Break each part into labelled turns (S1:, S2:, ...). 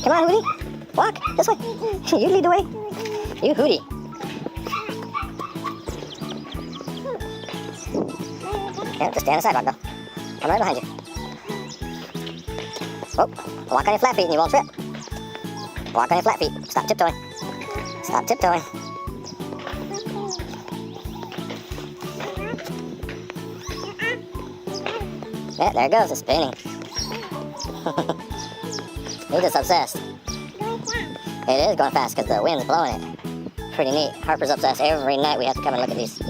S1: Come on, Hootie. Walk this way. You lead the way. You, Hootie. Yeah, just stay on the sidewalk, though. I'm right behind you. Oh, walk on your flat feet and you won't trip. Walk on your flat feet. Stop tiptoeing. Stop tiptoeing. Yeah, there it goes. It's spinning. He's just obsessed. It is going fast because the wind's blowing it. Pretty neat. Harper's obsessed. Every night we have to come and look at these.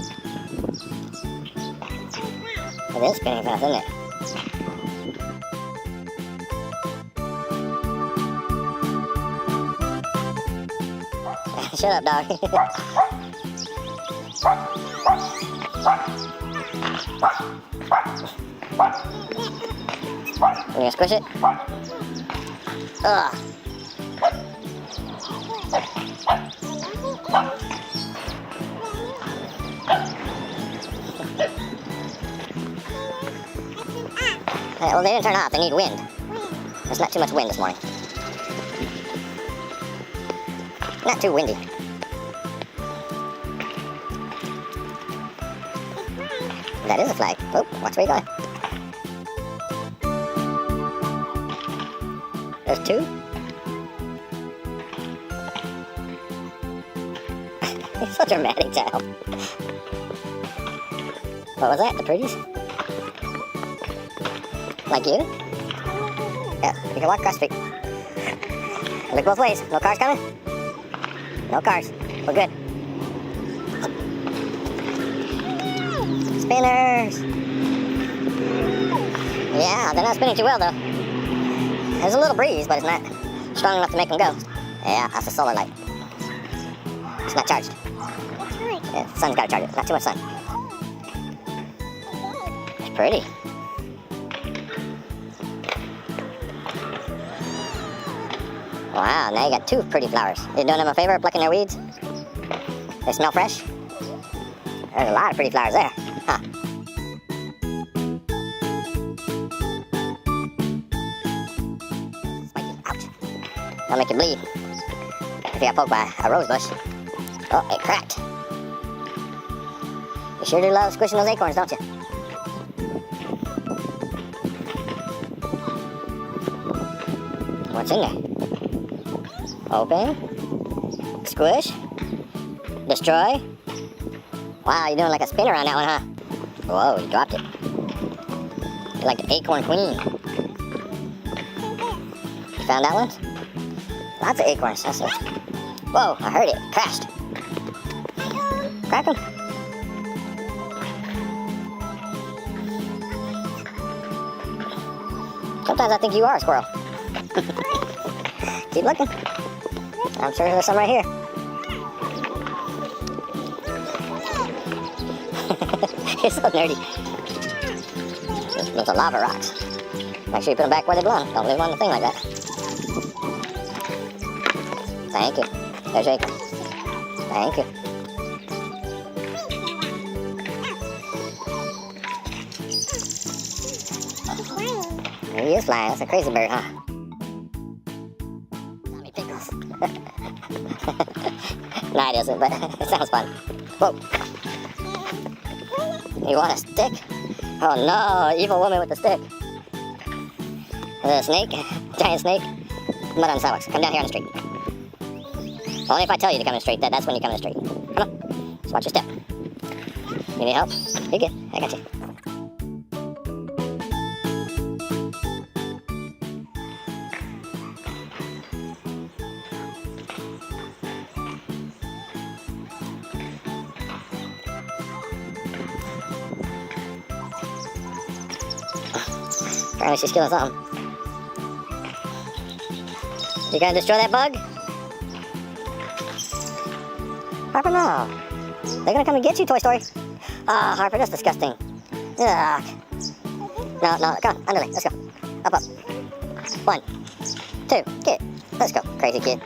S1: It is spinning fast, isn't it? Shut up, dog. You gonna squish it? Ugh. Well, they didn't turn off. They need wind. There's not too much wind this morning. Not too windy. That is a flag. Oh, watch where you're going. There's two. He's so dramatic, child. What was that? The pretties? Like you? Yeah, you can walk across the street. Look both ways. No cars coming? No cars. We're good. Spinners! Yeah, they're not spinning too well, though. There's a little breeze, but it's not strong enough to make them go. Yeah, that's a solar light. It's not charged. Yeah, the sun's got to charge it. Not too much sun. It's pretty. Wow, now you got two pretty flowers. You doing them a favor, plucking their weeds? They smell fresh? There's a lot of pretty flowers there. Huh. Spiky. Ouch. That'll make you bleed. If you got poked by a rose bush. Oh, it cracked. You sure do love squishing those acorns, don't you? What's in there? Open. Squish. Destroy. Wow, you're doing like a spinner on that one, huh? Whoa, you dropped it. You're like the acorn queen. You found that one? Lots of acorns. That's it. Whoa, I heard it. Crashed. Crack them. Sometimes I think you are a squirrel. Keep looking. I'm sure there's some right here. You're so nerdy. Those are lava rocks. Make sure you put them back where they belong. Don't leave them on the thing like that. Thank you. There's your acorn. Thank you. He is flying. That's a crazy bird, huh? Tommy Pickles. No, it isn't, but it sounds fun. Whoa. You want a stick? Oh no, evil woman with the stick. Is it a snake? Giant snake? Mud on the sidewalks. Come down here on the street. Only if I tell you to come in the street, that's when you come in the street. Come on. Just watch your step. You need help? You're good. I got you. Apparently she's killing something. You gonna destroy that bug? Harper, no. They're gonna come and get you, Toy Story. Ah, Harper, that's disgusting. Ugh. No, come on, underlay, let's go. Up. 1, 2, get. Let's go, crazy kid.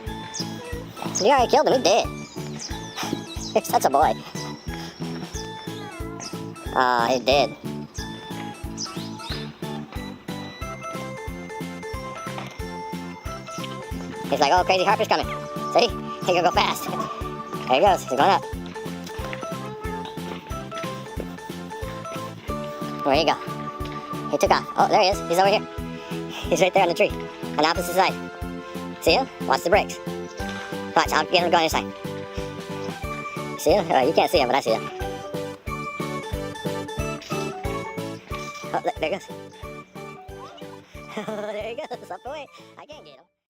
S1: You already killed him, he dead. You're such a boy. Ah, he's dead. He's like, oh, crazy Harper's coming. See? He can go fast. There he goes. He's going up. Where you go? He took off. Oh, there he is. He's over here. He's right there on the tree. On the opposite side. See him? Watch the brakes. Watch, I'll get him to go on the other side. See him? You can't see him, but I see him. Oh, look, there he goes. There he goes. Up the way. I can't get him.